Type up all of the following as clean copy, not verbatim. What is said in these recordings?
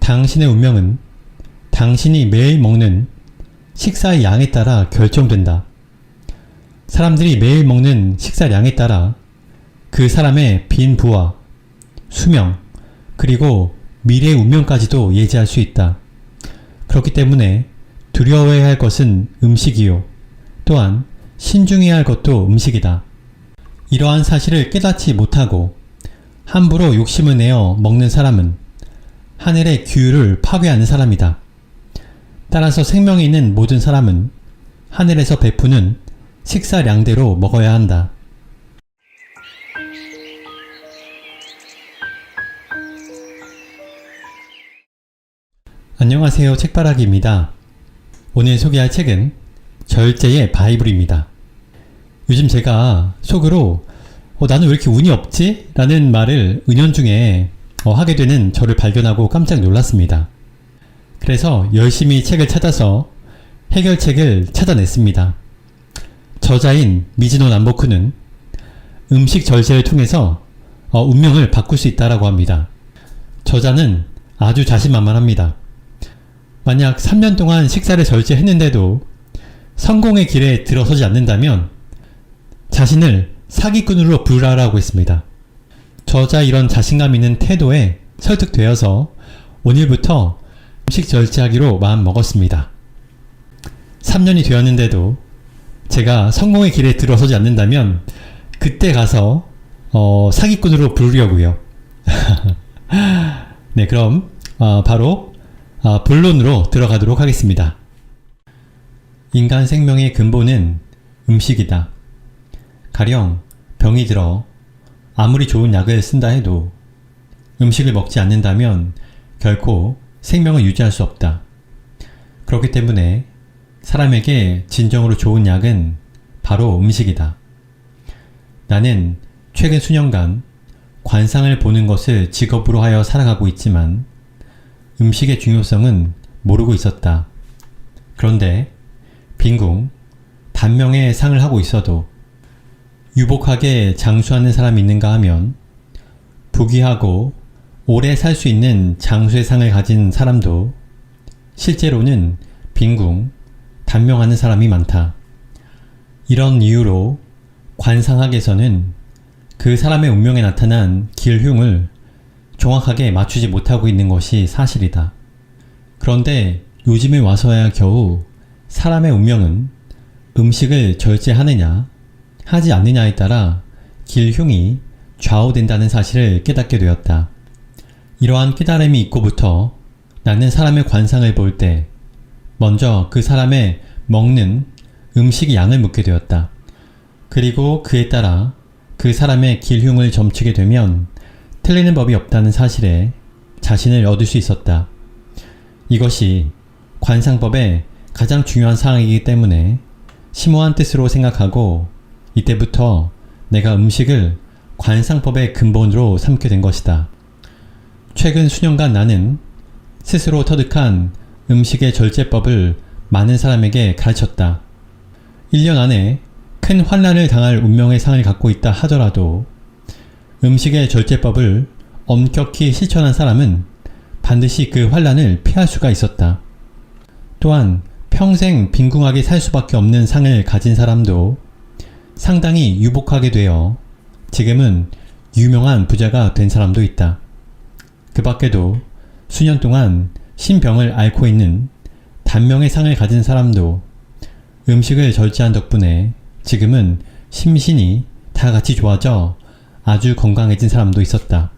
당신의 운명은 당신이 매일 먹는 식사의 양에 따라 결정된다. 사람들이 매일 먹는 식사량에 따라 그 사람의 빈 부와 수명, 그리고 미래의 운명까지도 예지할 수 있다. 그렇기 때문에 두려워해야 할 것은 음식이요. 또한 신중해야 할 것도 음식이다. 이러한 사실을 깨닫지 못하고 함부로 욕심을 내어 먹는 사람은 하늘의 규율을 파괴하는 사람이다. 따라서 생명이 있는 모든 사람은 하늘에서 베푸는 식사량대로 먹어야 한다. 안녕하세요, 책바라기입니다. 오늘 소개할 책은 절제의 바이블입니다. 요즘 제가 속으로 나는 왜 이렇게 운이 없지? 라는 말을 은연중에 하게 되는 저를 발견하고 깜짝 놀랐습니다. 그래서 열심히 책을 찾아서 해결책을 찾아냈습니다. 저자인 미즈노 남보쿠는 음식 절제를 통해서 운명을 바꿀 수 있다고 합니다. 저자는 아주 자신만만합니다. 만약 3년 동안 식사를 절제했는데도 성공의 길에 들어서지 않는다면 자신을 사기꾼으로 부르라고 했습니다. 저자 이런 자신감 있는 태도에 설득되어서 오늘부터 음식 절제하기로 마음먹었습니다. 3년이 되었는데도 제가 성공의 길에 들어서지 않는다면 그때 가서 사기꾼으로 부르려고요. 네, 그럼 바로 본론으로 들어가도록 하겠습니다. 인간 생명의 근본은 음식이다. 가령 병이 들어 아무리 좋은 약을 쓴다 해도 음식을 먹지 않는다면 결코 생명을 유지할 수 없다. 그렇기 때문에 사람에게 진정으로 좋은 약은 바로 음식이다. 나는 최근 수년간 관상을 보는 것을 직업으로 하여 살아가고 있지만 음식의 중요성은 모르고 있었다. 그런데 빈궁, 단명의 상을 하고 있어도 유복하게 장수하는 사람이 있는가 하면 부귀하고 오래 살 수 있는 장수의 상을 가진 사람도 실제로는 빈궁, 단명하는 사람이 많다. 이런 이유로 관상학에서는 그 사람의 운명에 나타난 길흉을 정확하게 맞추지 못하고 있는 것이 사실이다. 그런데 요즘에 와서야 겨우 사람의 운명은 음식을 절제하느냐 하지 않느냐에 따라 길흉이 좌우된다는 사실을 깨닫게 되었다. 이러한 깨달음이 있고부터 나는 사람의 관상을 볼 때 먼저 그 사람의 먹는 음식의 양을 묻게 되었다. 그리고 그에 따라 그 사람의 길흉을 점치게 되면 틀리는 법이 없다는 사실에 자신을 얻을 수 있었다. 이것이 관상법의 가장 중요한 사항이기 때문에 심오한 뜻으로 생각하고 이때부터 내가 음식을 관상법의 근본으로 삼게 된 것이다. 최근 수년간 나는 스스로 터득한 음식의 절제법을 많은 사람에게 가르쳤다. 1년 안에 큰 환난을 당할 운명의 상을 갖고 있다 하더라도 음식의 절제법을 엄격히 실천한 사람은 반드시 그 환난을 피할 수가 있었다. 또한 평생 빈궁하게 살 수밖에 없는 상을 가진 사람도 상당히 유복하게 되어 지금은 유명한 부자가 된 사람도 있다. 그 밖에도 수년 동안 신병을 앓고 있는 단명의 상을 가진 사람도 음식을 절제한 덕분에 지금은 심신이 다 같이 좋아져 아주 건강해진 사람도 있었다.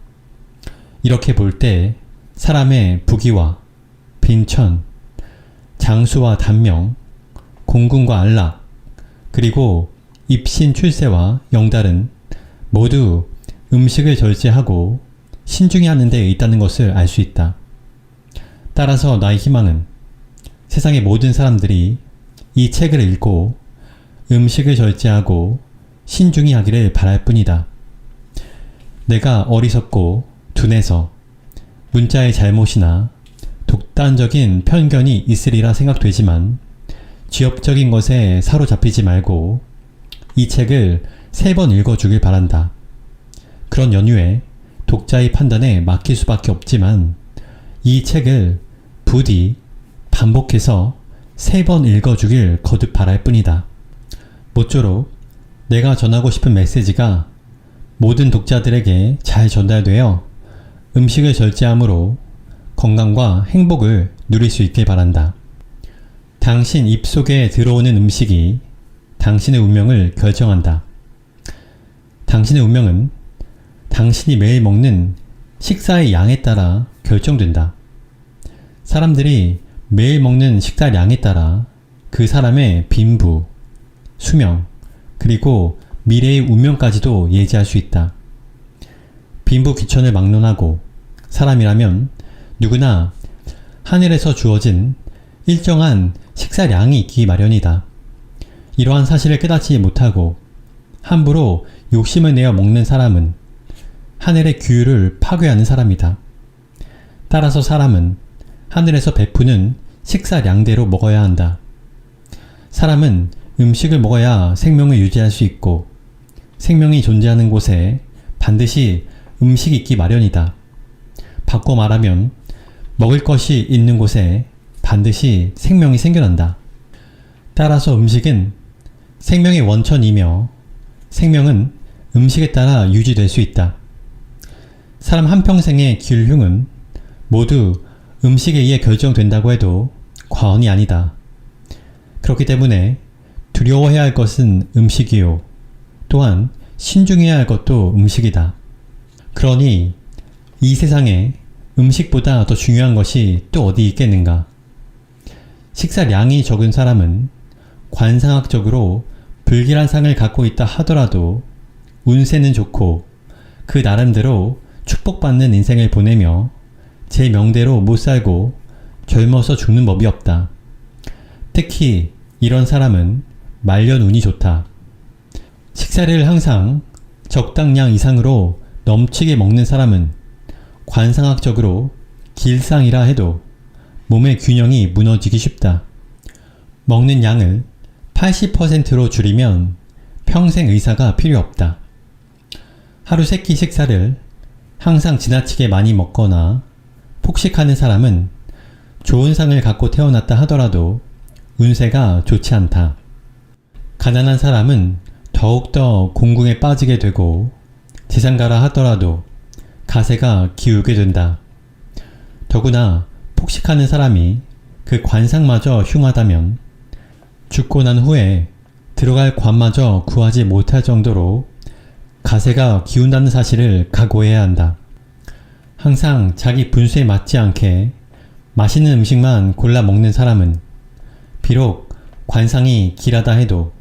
이렇게 볼 때 사람의 부귀와 빈천, 장수와 단명, 공군과 안락, 그리고 입신 출세와 영달은 모두 음식을 절제하고 신중히 하는 데 있다는 것을 알 수 있다. 따라서 나의 희망은 세상의 모든 사람들이 이 책을 읽고 음식을 절제하고 신중히 하기를 바랄 뿐이다. 내가 어리석고 둔해서 문자의 잘못이나 독단적인 편견이 있으리라 생각되지만 지엽적인 것에 사로잡히지 말고 이 책을 3번 읽어주길 바란다. 그런 연유에 독자의 판단에 맡길 수밖에 없지만 이 책을 부디 반복해서 3번 읽어주길 거듭 바랄 뿐이다. 모쪼록 내가 전하고 싶은 메시지가 모든 독자들에게 잘 전달되어 음식을 절제함으로 건강과 행복을 누릴 수 있길 바란다. 당신 입속에 들어오는 음식이 당신의 운명을 결정한다. 당신의 운명은 당신이 매일 먹는 식사의 양에 따라 결정된다. 사람들이 매일 먹는 식사량에 따라 그 사람의 빈부, 수명, 그리고 미래의 운명까지도 예지할 수 있다. 빈부 귀천을 막론하고 사람이라면 누구나 하늘에서 주어진 일정한 식사량이 있기 마련이다. 이러한 사실을 깨닫지 못하고 함부로 욕심을 내어 먹는 사람은 하늘의 규율을 파괴하는 사람이다. 따라서 사람은 하늘에서 베푸는 식사량대로 먹어야 한다. 사람은 음식을 먹어야 생명을 유지할 수 있고 생명이 존재하는 곳에 반드시 음식이 있기 마련이다. 바꿔 말하면 먹을 것이 있는 곳에 반드시 생명이 생겨난다. 따라서 음식은 생명의 원천이며 생명은 음식에 따라 유지될 수 있다. 사람 한평생의 길흉은 모두 음식에 의해 결정된다고 해도 과언이 아니다. 그렇기 때문에 두려워해야 할 것은 음식이요. 또한 신중해야 할 것도 음식이다. 그러니 이 세상에 음식보다 더 중요한 것이 또 어디 있겠는가? 식사량이 적은 사람은 관상학적으로 불길한 상을 갖고 있다 하더라도 운세는 좋고 그 나름대로 축복받는 인생을 보내며 제 명대로 못 살고 젊어서 죽는 법이 없다. 특히 이런 사람은 말년 운이 좋다. 식사를 항상 적당량 이상으로 넘치게 먹는 사람은 관상학적으로 길상이라 해도 몸의 균형이 무너지기 쉽다. 먹는 양을 80%로 줄이면 평생 의사가 필요 없다. 하루 3끼 식사를 항상 지나치게 많이 먹거나 폭식하는 사람은 좋은 상을 갖고 태어났다 하더라도 운세가 좋지 않다. 가난한 사람은 더욱더 공궁에 빠지게 되고 재산가라 하더라도 가세가 기울게 된다. 더구나 폭식하는 사람이 그 관상마저 흉하다면 죽고 난 후에 들어갈 관마저 구하지 못할 정도로 가세가 기운다는 사실을 각오해야 한다. 항상 자기 분수에 맞지 않게 맛있는 음식만 골라 먹는 사람은 비록 관상이 길하다 해도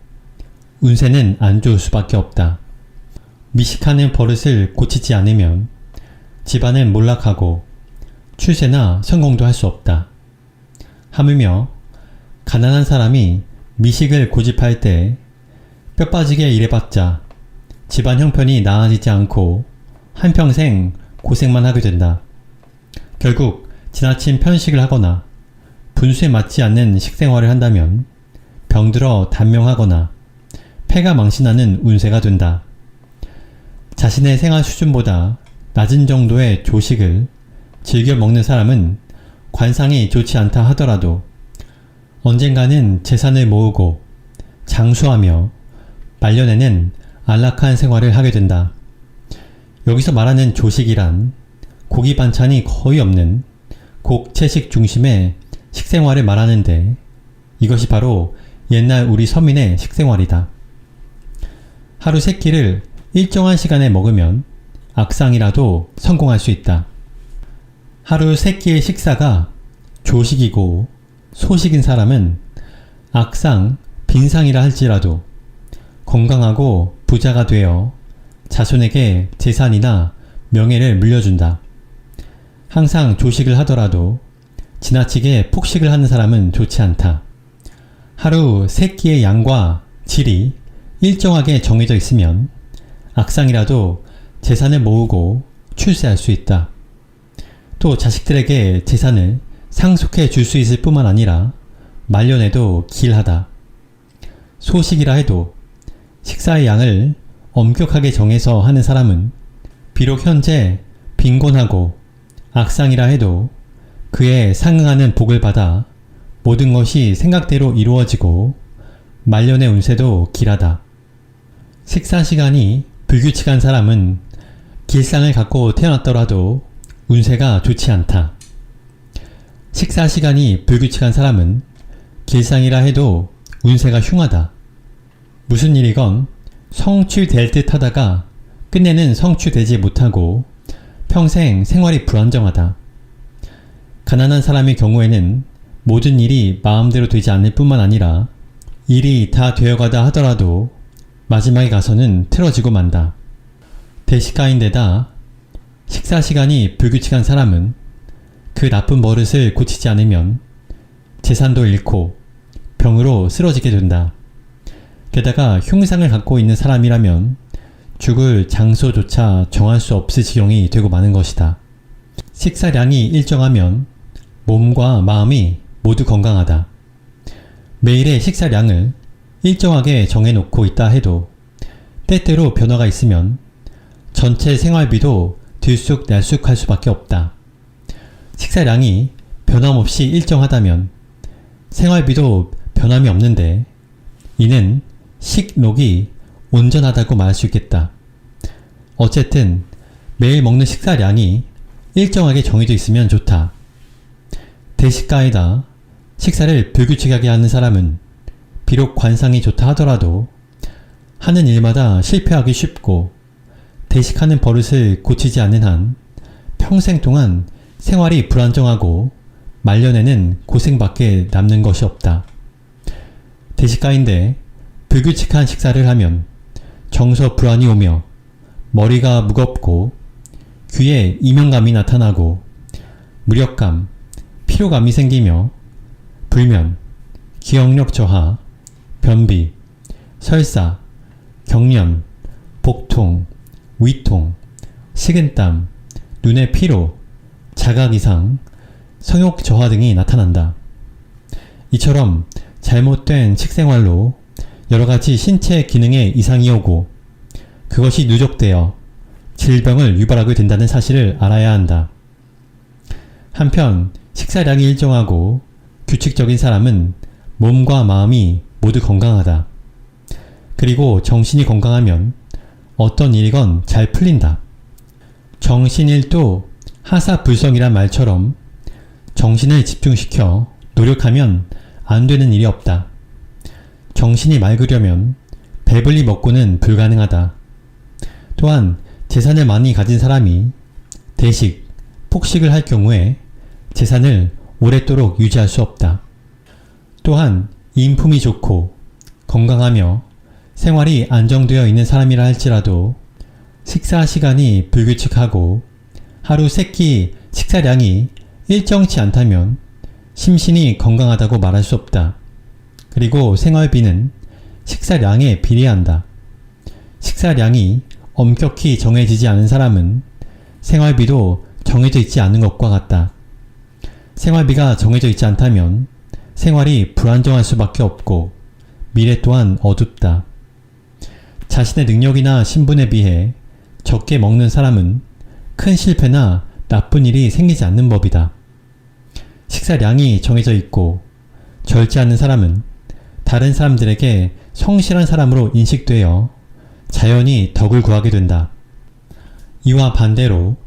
운세는 안 좋을 수밖에 없다. 미식하는 버릇을 고치지 않으면 집안은 몰락하고 출세나 성공도 할 수 없다. 하물며 가난한 사람이 미식을 고집할 때 뼈 빠지게 일해봤자 집안 형편이 나아지지 않고 한평생 고생만 하게 된다. 결국 지나친 편식을 하거나 분수에 맞지 않는 식생활을 한다면 병들어 단명하거나 폐가 망신하는 운세가 된다. 자신의 생활 수준보다 낮은 정도의 조식을 즐겨 먹는 사람은 관상이 좋지 않다 하더라도 언젠가는 재산을 모으고 장수하며 말년에는 안락한 생활을 하게 된다. 여기서 말하는 조식이란 고기 반찬이 거의 없는 곡채식 중심의 식생활을 말하는데 이것이 바로 옛날 우리 서민의 식생활이다. 하루 3끼를 일정한 시간에 먹으면 악상이라도 성공할 수 있다. 하루 3끼의 식사가 조식이고 소식인 사람은 악상, 빈상이라 할지라도 건강하고 부자가 되어 자손에게 재산이나 명예를 물려준다. 항상 조식을 하더라도 지나치게 폭식을 하는 사람은 좋지 않다. 하루 3끼의 양과 질이 일정하게 정해져 있으면 악상이라도 재산을 모으고 출세할 수 있다. 또 자식들에게 재산을 상속해 줄 수 있을 뿐만 아니라 말년에도 길하다. 소식이라 해도 식사의 양을 엄격하게 정해서 하는 사람은 비록 현재 빈곤하고 악상이라 해도 그에 상응하는 복을 받아 모든 것이 생각대로 이루어지고 말년의 운세도 길하다. 식사 시간이 불규칙한 사람은 길상을 갖고 태어났더라도 운세가 좋지 않다. 식사 시간이 불규칙한 사람은 길상이라 해도 운세가 흉하다. 무슨 일이건 성취될 듯 하다가 끝내는 성취되지 못하고 평생 생활이 불안정하다. 가난한 사람의 경우에는 모든 일이 마음대로 되지 않을 뿐만 아니라 일이 다 되어가다 하더라도 마지막에 가서는 틀어지고 만다. 대식가인데다 식사 시간이 불규칙한 사람은 그 나쁜 버릇을 고치지 않으면 재산도 잃고 병으로 쓰러지게 된다. 게다가 흉상을 갖고 있는 사람이라면 죽을 장소조차 정할 수 없을 지경이 되고 마는 것이다. 식사량이 일정하면 몸과 마음이 모두 건강하다. 매일의 식사량을 일정하게 정해놓고 있다 해도 때때로 변화가 있으면 전체 생활비도 들쑥날쑥할 수밖에 없다. 식사량이 변함없이 일정하다면 생활비도 변함이 없는데 이는 식록이 온전하다고 말할 수 있겠다. 어쨌든 매일 먹는 식사량이 일정하게 정해져 있으면 좋다. 대식가에다 식사를 불규칙하게 하는 사람은 비록 관상이 좋다 하더라도 하는 일마다 실패하기 쉽고 대식하는 버릇을 고치지 않는 한 평생 동안 생활이 불안정하고 말년에는 고생밖에 남는 것이 없다. 대식가인데 불규칙한 식사를 하면 정서 불안이 오며 머리가 무겁고 귀에 이명감이 나타나고 무력감, 피로감이 생기며 불면, 기억력 저하, 변비, 설사, 경련, 복통, 위통, 식은땀, 눈의 피로, 자각 이상, 성욕 저하 등이 나타난다. 이처럼 잘못된 식생활로 여러가지 신체 기능에 이상이 오고 그것이 누적되어 질병을 유발하게 된다는 사실을 알아야 한다. 한편 식사량이 일정하고 규칙적인 사람은 몸과 마음이 모두 건강하다. 그리고 정신이 건강하면 어떤 일이건 잘 풀린다. 정신일도 하사불성이란 말처럼 정신을 집중시켜 노력하면 안 되는 일이 없다. 정신이 맑으려면 배불리 먹고는 불가능하다. 또한 재산을 많이 가진 사람이 대식, 폭식을 할 경우에 재산을 오랫도록 유지할 수 없다. 또한 인품이 좋고 건강하며 생활이 안정되어 있는 사람이라 할지라도 식사 시간이 불규칙하고 하루 3끼 식사량이 일정치 않다면 심신이 건강하다고 말할 수 없다. 그리고 생활비는 식사량에 비례한다. 식사량이 엄격히 정해지지 않은 사람은 생활비도 정해져 있지 않은 것과 같다. 생활비가 정해져 있지 않다면 생활이 불안정할 수밖에 없고 미래 또한 어둡다. 자신의 능력이나 신분에 비해 적게 먹는 사람은 큰 실패나 나쁜 일이 생기지 않는 법이다. 식사량이 정해져 있고 절제 않는 사람은 다른 사람들에게 성실한 사람으로 인식되어 자연히 덕을 구하게 된다. 이와 반대로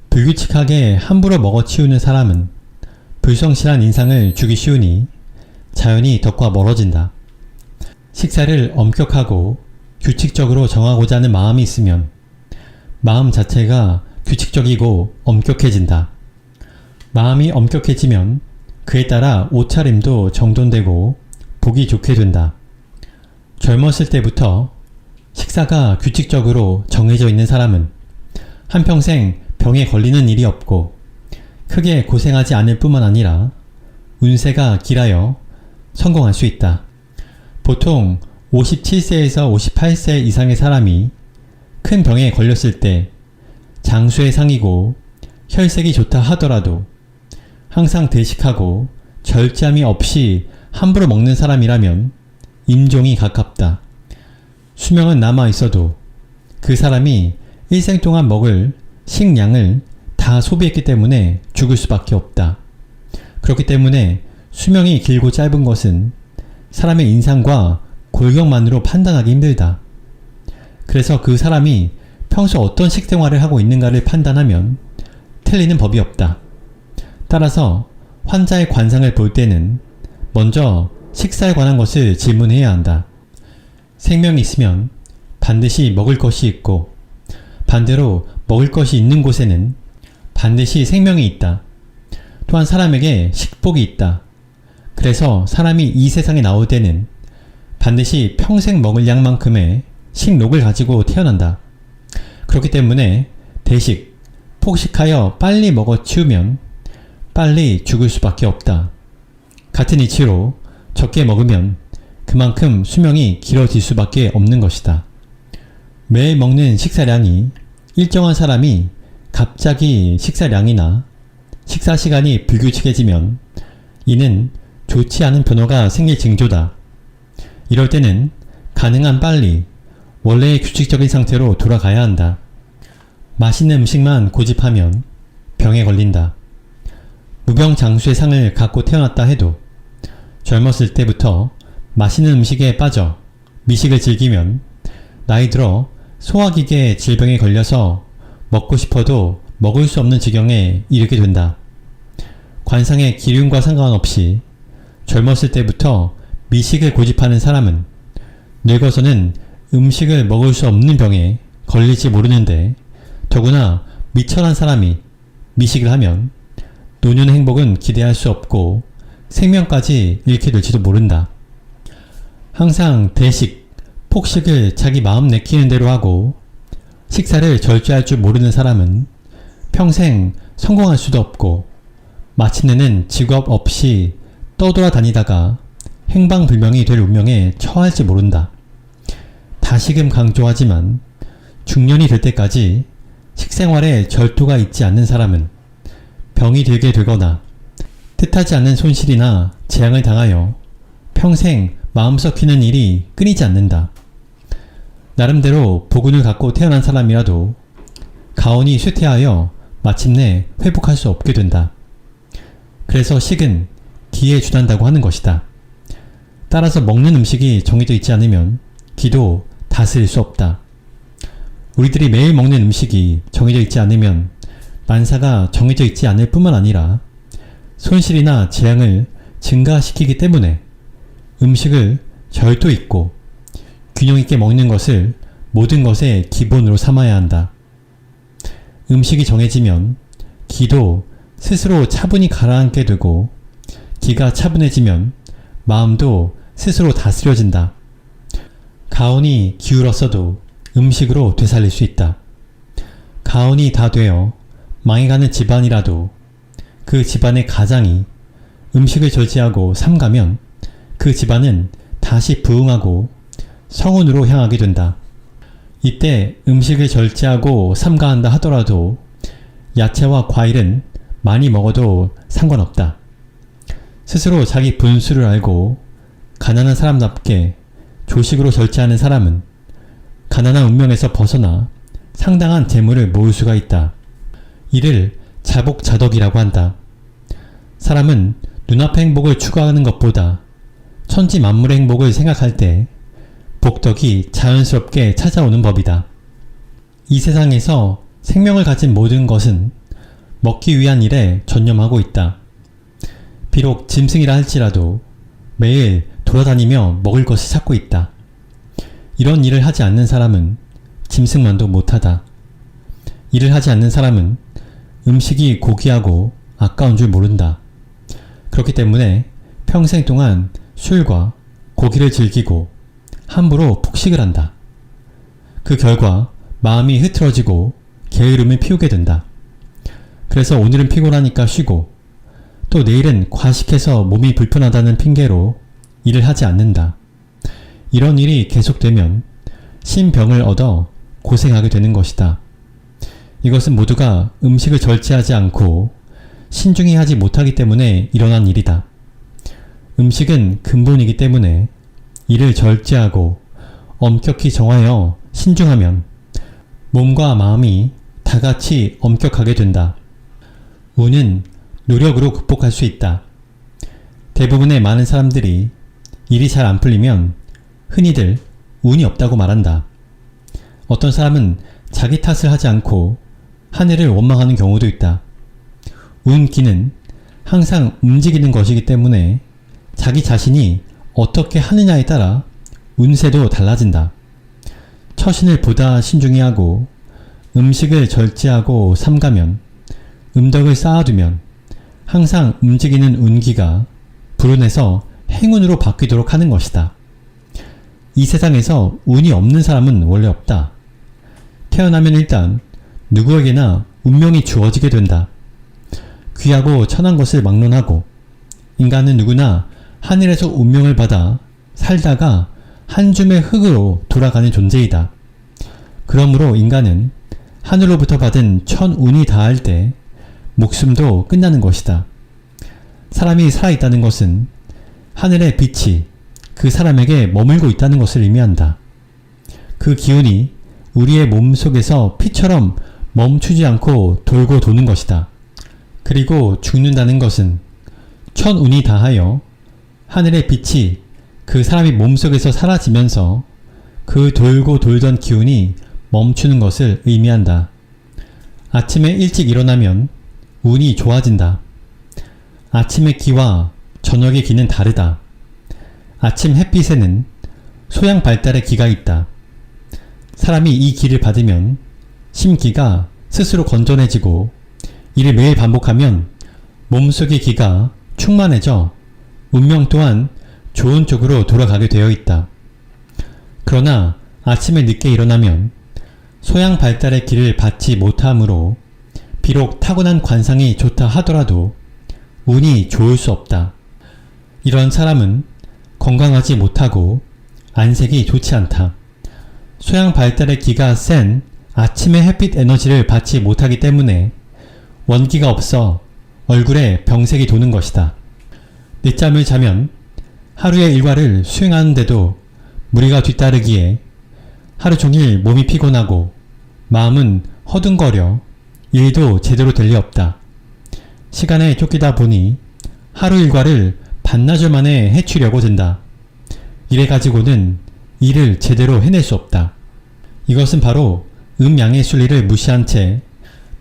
불규칙하게 함부로 먹어치우는 사람은 불성실한 인상을 주기 쉬우니 자연히 덕과 멀어진다. 식사를 엄격하고 규칙적으로 정하고자 하는 마음이 있으면 마음 자체가 규칙적이고 엄격해진다. 마음이 엄격해지면 그에 따라 옷차림도 정돈되고 보기 좋게 된다. 젊었을 때부터 식사가 규칙적으로 정해져 있는 사람은 한평생 병에 걸리는 일이 없고 크게 고생하지 않을 뿐만 아니라 운세가 길하여 성공할 수 있다. 보통 57세에서 58세 이상의 사람이 큰 병에 걸렸을 때 장수의 상이고 혈색이 좋다 하더라도 항상 대식하고 절제함이 없이 함부로 먹는 사람이라면 임종이 가깝다. 수명은 남아 있어도 그 사람이 일생 동안 먹을 식량을 다 소비했기 때문에 죽을 수밖에 없다. 그렇기 때문에 수명이 길고 짧은 것은 사람의 인상과 골격만으로 판단하기 힘들다. 그래서 그 사람이 평소 어떤 식생활을 하고 있는가를 판단하면 틀리는 법이 없다. 따라서 환자의 관상을 볼 때는 먼저 식사에 관한 것을 질문해야 한다. 생명이 있으면 반드시 먹을 것이 있고, 반대로 먹을 것이 있는 곳에는 반드시 생명이 있다. 또한 사람에게 식복이 있다. 그래서 사람이 이 세상에 나올 때는 반드시 평생 먹을 양만큼의 식록을 가지고 태어난다. 그렇기 때문에 대식, 폭식하여 빨리 먹어 치우면 빨리 죽을 수밖에 없다. 같은 이치로 적게 먹으면 그만큼 수명이 길어질 수밖에 없는 것이다. 매일 먹는 식사량이 일정한 사람이 갑자기 식사량이나 식사시간이 불규칙해지면 이는 좋지 않은 변화가 생길 징조다. 이럴 때는 가능한 빨리 원래의 규칙적인 상태로 돌아가야 한다. 맛있는 음식만 고집하면 병에 걸린다. 무병장수의 상을 갖고 태어났다 해도 젊었을 때부터 맛있는 음식에 빠져 미식을 즐기면 나이 들어 소화기계 질병에 걸려서 먹고 싶어도 먹을 수 없는 지경에 이르게 된다. 관상의 기륜과 상관없이 젊었을 때부터 미식을 고집하는 사람은 늙어서는 음식을 먹을 수 없는 병에 걸릴지 모르는데, 더구나 미천한 사람이 미식을 하면 노년의 행복은 기대할 수 없고 생명까지 잃게 될지도 모른다. 항상 대식, 폭식을 자기 마음 내키는 대로 하고 식사를 절제할 줄 모르는 사람은 평생 성공할 수도 없고 마침내는 직업 없이 떠돌아다니다가 행방불명이 될 운명에 처할지 모른다. 다시금 강조하지만 중년이 될 때까지 식생활에 절도가 있지 않는 사람은 병이 들게 되거나 뜻하지 않는 손실이나 재앙을 당하여 평생 마음 썩히는 일이 끊이지 않는다. 나름대로 복운을 갖고 태어난 사람이라도 가온이 쇠퇴하여 마침내 회복할 수 없게 된다. 그래서 식은 기에 준한다고 하는 것이다. 따라서 먹는 음식이 정해져 있지 않으면 기도 다스릴 수 없다. 우리들이 매일 먹는 음식이 정해져 있지 않으면 만사가 정해져 있지 않을 뿐만 아니라 손실이나 재앙을 증가시키기 때문에 음식을 절도 있고 균형 있게 먹는 것을 모든 것의 기본으로 삼아야 한다. 음식이 정해지면 기도 스스로 차분히 가라앉게 되고 기가 차분해지면 마음도 스스로 다스려진다. 가온이 기울었어도 음식으로 되살릴 수 있다. 가온이 다 되어 망해가는 집안이라도 그 집안의 가장이 음식을 절제하고 삼가면 그 집안은 다시 부흥하고 성운으로 향하게 된다. 이때 음식을 절제하고 삼가한다 하더라도 야채와 과일은 많이 먹어도 상관없다. 스스로 자기 분수를 알고 가난한 사람답게 조식으로 절제하는 사람은 가난한 운명에서 벗어나 상당한 재물을 모을 수가 있다. 이를 자복자덕이라고 한다. 사람은 눈앞의 행복을 추구하는 것보다 천지 만물의 행복을 생각할 때 복덕이 자연스럽게 찾아오는 법이다. 이 세상에서 생명을 가진 모든 것은 먹기 위한 일에 전념하고 있다. 비록 짐승이라 할지라도 매일 돌아다니며 먹을 것을 찾고 있다. 이런 일을 하지 않는 사람은 짐승만도 못하다. 일을 하지 않는 사람은 음식이 고귀하고 아까운 줄 모른다. 그렇기 때문에 평생 동안 술과 고기를 즐기고 함부로 폭식을 한다. 그 결과 마음이 흐트러지고 게으름을 피우게 된다. 그래서 오늘은 피곤하니까 쉬고 또 내일은 과식해서 몸이 불편하다는 핑계로 일을 하지 않는다. 이런 일이 계속되면 신병을 얻어 고생하게 되는 것이다. 이것은 모두가 음식을 절제하지 않고 신중히 하지 못하기 때문에 일어난 일이다. 음식은 근본이기 때문에 이를 절제하고 엄격히 정하여 신중하면 몸과 마음이 다같이 엄격하게 된다. 운은 노력으로 극복할 수 있다. 대부분의 많은 사람들이 일이 잘 안 풀리면 흔히들 운이 없다고 말한다. 어떤 사람은 자기 탓을 하지 않고 하늘을 원망하는 경우도 있다. 운기는 항상 움직이는 것이기 때문에 자기 자신이 어떻게 하느냐에 따라 운세도 달라진다. 처신을 보다 신중히 하고 음식을 절제하고 삼가면 음덕을 쌓아두면 항상 움직이는 운기가 불운에서 행운으로 바뀌도록 하는 것이다. 이 세상에서 운이 없는 사람은 원래 없다. 태어나면 일단 누구에게나 운명이 주어지게 된다. 귀하고 천한 것을 막론하고 인간은 누구나 하늘에서 운명을 받아 살다가 한 줌의 흙으로 돌아가는 존재이다. 그러므로 인간은 하늘로부터 받은 천운이 다할 때 목숨도 끝나는 것이다. 사람이 살아있다는 것은 하늘의 빛이 그 사람에게 머물고 있다는 것을 의미한다. 그 기운이 우리의 몸속에서 피처럼 멈추지 않고 돌고 도는 것이다. 그리고 죽는다는 것은 천운이 다하여 하늘의 빛이 그 사람의 몸속에서 사라지면서 그 돌고 돌던 기운이 멈추는 것을 의미한다. 아침에 일찍 일어나면 운이 좋아진다. 아침의 기와 저녁의 기는 다르다. 아침 햇빛에는 소양 발달의 기가 있다. 사람이 이 기를 받으면 심기가 스스로 건전해지고 이를 매일 반복하면 몸속의 기가 충만해져 운명 또한 좋은 쪽으로 돌아가게 되어 있다. 그러나 아침에 늦게 일어나면 소양 발달의 기를 받지 못하므로 비록 타고난 관상이 좋다 하더라도 운이 좋을 수 없다. 이런 사람은 건강하지 못하고 안색이 좋지 않다. 소양 발달의 기가 센 아침의 햇빛 에너지를 받지 못하기 때문에 원기가 없어 얼굴에 병색이 도는 것이다. 늦잠을 자면 하루의 일과를 수행하는데도 무리가 뒤따르기에 하루 종일 몸이 피곤하고 마음은 허둥거려 일도 제대로 될 리 없다. 시간에 쫓기다 보니 하루 일과를 반나절 만에 해치려고 든다. 이래 가지고는 일을 제대로 해낼 수 없다. 이것은 바로 음양의 순리를 무시한 채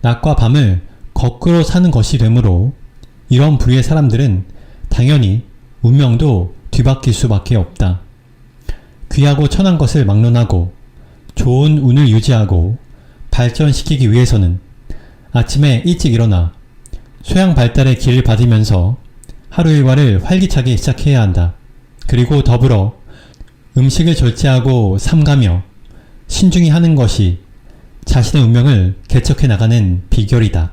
낮과 밤을 거꾸로 사는 것이 되므로 이런 부류의 사람들은 당연히 운명도 뒤바뀔 수밖에 없다. 귀하고 천한 것을 막론하고 좋은 운을 유지하고 발전시키기 위해서는 아침에 일찍 일어나 소양 발달의 기를 받으면서 하루 일과를 활기차게 시작해야 한다. 그리고 더불어 음식을 절제하고 삼가며 신중히 하는 것이 자신의 운명을 개척해 나가는 비결이다.